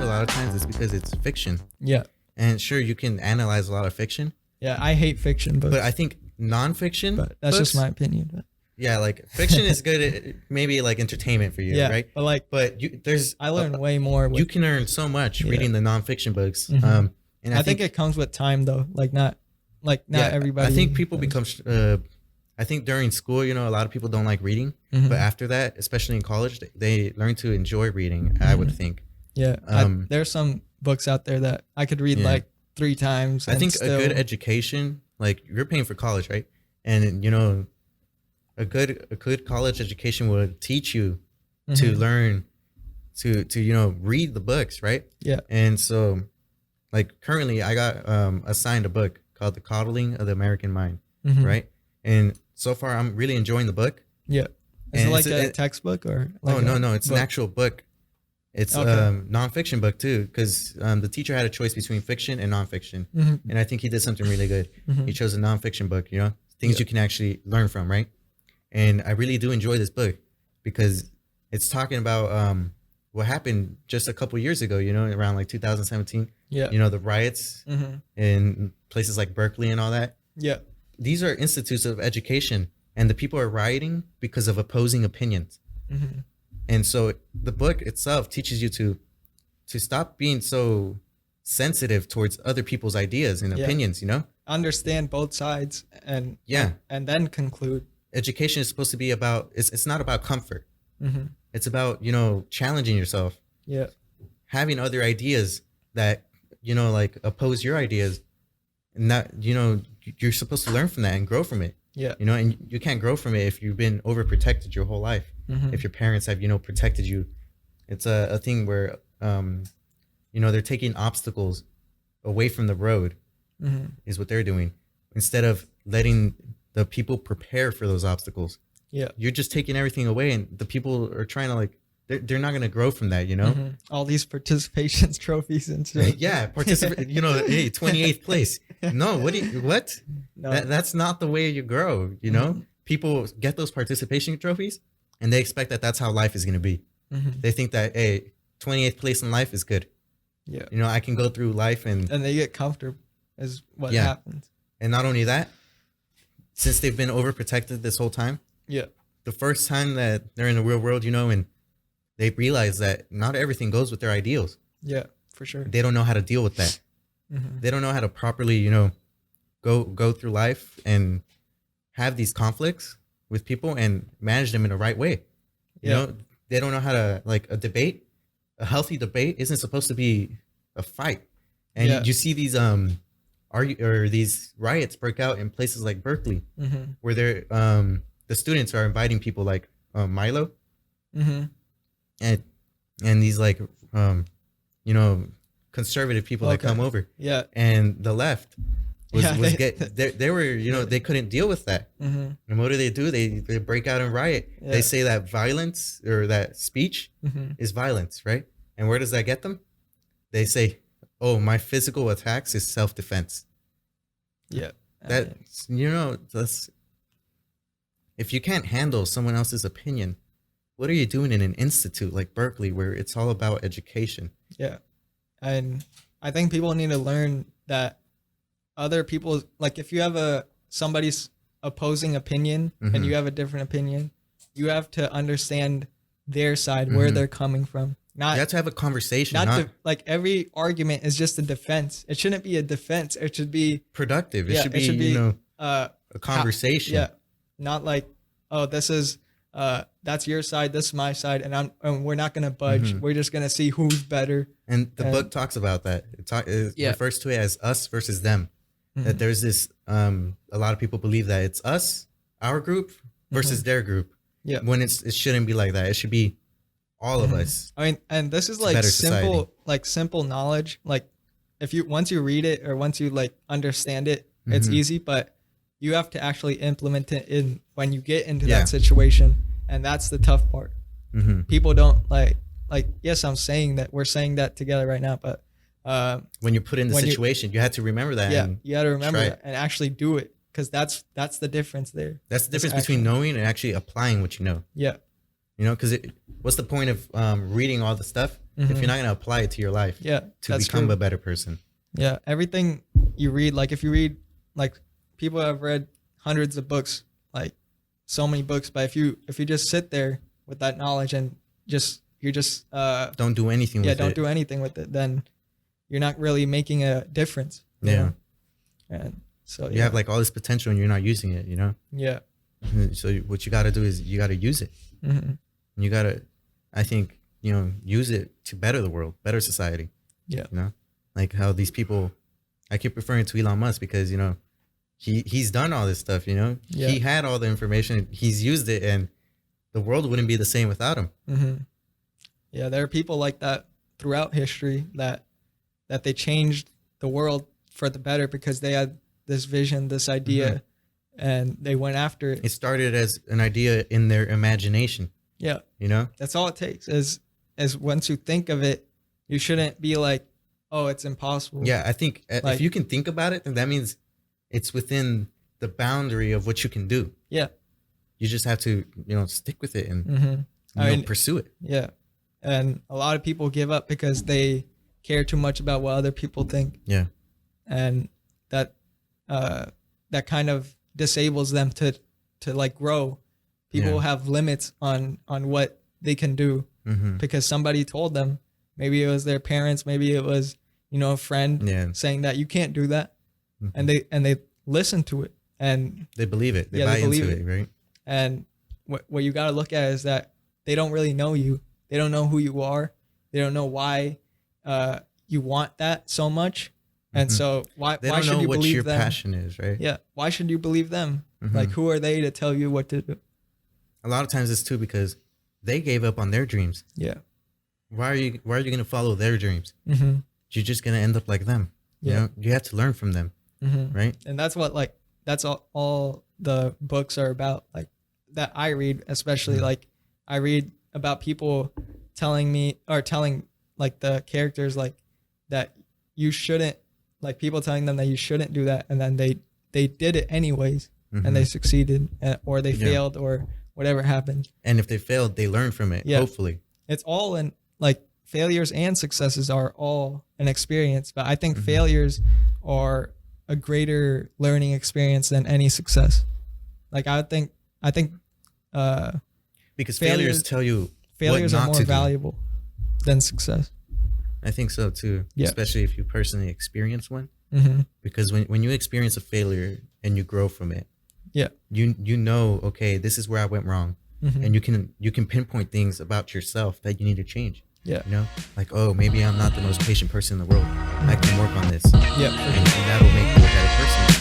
a lot of times it's because it's fiction. Yeah. And sure, you can analyze a lot of fiction. Yeah, I hate fiction books. But I think nonfiction. But that's books, just my opinion. But. Yeah, like fiction is good at maybe like entertainment for you, Yeah, right? but I learn way more. You can learn so much reading the nonfiction books. Mm-hmm. And I think it comes with time though. Not everybody. I think people become. I think during school, a lot of people don't like reading, but after that, especially in college, they learn to enjoy reading. I would think. Yeah, there's some books out there that I could read like 3 times. I think a good education, like you're paying for college, right? And a good college education will teach you to learn to read the books, right? Yeah. And so, like currently, I got assigned a book called The Coddling of the American Mind, right? And so far, I'm really enjoying the book. Yeah. Is it like a textbook or? Like no. It's an actual book. It's a nonfiction book too, because the teacher had a choice between fiction and nonfiction, and I think he did something really good. He chose a nonfiction book, things you can actually learn from, right? And I really do enjoy this book because it's talking about what happened just a couple years ago, around like 2017. Yeah. The riots in places like Berkeley and all that. Yeah. These are institutes of education, and the people are rioting because of opposing opinions. And so the book itself teaches you to stop being so sensitive towards other people's ideas and opinions, Understand both sides and then conclude. Education is supposed to be about, it's not about comfort. It's about, challenging yourself. Yeah. Having other ideas that, like oppose your ideas, and that, you're supposed to learn from that and grow from it. Yeah. And you can't grow from it if you've been overprotected your whole life. If your parents have, protected you. It's a thing where, they're taking obstacles away from the road is what they're doing. Instead of letting the people prepare for those obstacles. Yeah. You're just taking everything away, and the people are trying to they're not going to grow from that, All these participations trophies and stuff. Yeah. Hey, 28th place. No, what? No. That's not the way you grow, People get those participation trophies and they expect that that's how life is going to be. They think that, hey, 28th place in life is good. Yeah. I can go through life and they get comfortable is what happens. And not only that, since they've been overprotected this whole time. Yeah. The first time that they're in the real world, and they realize that not everything goes with their ideals. Yeah, for sure. They don't know how to deal with that. They don't know how to properly, go through life and have these conflicts with people and manage them in the right way. They don't know how to, like, a healthy debate isn't supposed to be a fight. And you see these these riots break out in places like Berkeley, where they're the students are inviting people like Milo, and these like conservative people that come over, and the left they were they couldn't deal with that. And what do? They break out and riot. They say that violence or that speech is violence, right? And where does that get them? They say, oh, my physical attacks is self-defense. Yeah. That's if you can't handle someone else's opinion, what are you doing in an institute like Berkeley where it's all about education? Yeah. And I think people need to learn that other people, like if you have somebody's opposing opinion and you have a different opinion, you have to understand their side, where they're coming from. You have to have a conversation. Like every argument is just a defense. It shouldn't be a defense. It should be productive. It should be a conversation. Not like, oh, this is that's your side, this is my side, and we're not gonna budge. We're just gonna see who's better. And the book talks about that. It refers to it as us versus them. That there's this a lot of people believe that it's us, our group, versus their group. Yeah. When it shouldn't be like that. It should be all of us. I mean, and this is like simple knowledge. Like once you read it or once you like understand it, it's easy, but you have to actually implement it in when you get into that situation. And that's the tough part. People don't like, yes, I'm saying that we're saying that together right now, but when you put in the situation, you have to remember that. Yeah, you got to remember that and actually do it, because that's the difference there. That's the difference between knowing and actually applying what you know. Yeah. You know, because what's the point of reading all the stuff if you're not going to apply it to your life? Yeah, to become a better person. Yeah, everything you read, like if you read, like people have read hundreds of books, like so many books, but if you just sit there with that knowledge and you just don't do anything with it. Yeah, don't do anything with it, then you're not really making a difference. You know? And so you have like all this potential and you're not using it, you know? Yeah. So what you got to do is you got to use it. You got to, I think, you know, use it to better the world, better society. Yeah. You know, like how these people, I keep referring to Elon Musk because, you know, he's done all this stuff, you know, he had all the information, he's used it, and the world wouldn't be the same without him. Yeah. There are people like that throughout history that they changed the world for the better because they had this vision, this idea, and they went after it. It started as an idea in their imagination. Yeah. You know? That's all it takes is once you think of it, you shouldn't be like, oh, it's impossible. Yeah, I think if you can think about it, then that means it's within the boundary of what you can do. Yeah. You just have to, you know, stick with it and pursue it. Yeah. And a lot of people give up because they care too much about what other people think. Yeah. And that kind of disables them to like grow. People have limits on what they can do because somebody told them. Maybe it was their parents, maybe it was, you know, a friend saying that you can't do that. And they listen to it and they believe it. They buy into it, right? And what you got to look at is that they don't really know you. They don't know who you are. They don't know why you want that so much. And so why should you believe them? They don't know what your passion is, right? Yeah. Why should you believe them? Like, who are they to tell you what to do? A lot of times it's too because they gave up on their dreams. Yeah. Why are you going to follow their dreams? You're just going to end up like them. You know, you have to learn from them, right? And that's what, like, that's all the books are about. Like that I read, especially like I read about people telling like the characters like that you shouldn't, like people telling them that you shouldn't do that, and then they did it anyways, and they succeeded, or they failed, or whatever happened. And if they failed, they learn from it. Hopefully, it's all in, like, failures and successes are all an experience, but I think failures are a greater learning experience than any success. Like I think because failures tell you failures are more valuable than success. I think so too, especially if you personally experience one. Because when you experience a failure and you grow from it, you know, okay, this is where I went wrong, and you can pinpoint things about yourself that you need to change. You know, like, oh, maybe I'm not the most patient person in the world. I can work on this. And that'll make you a better person.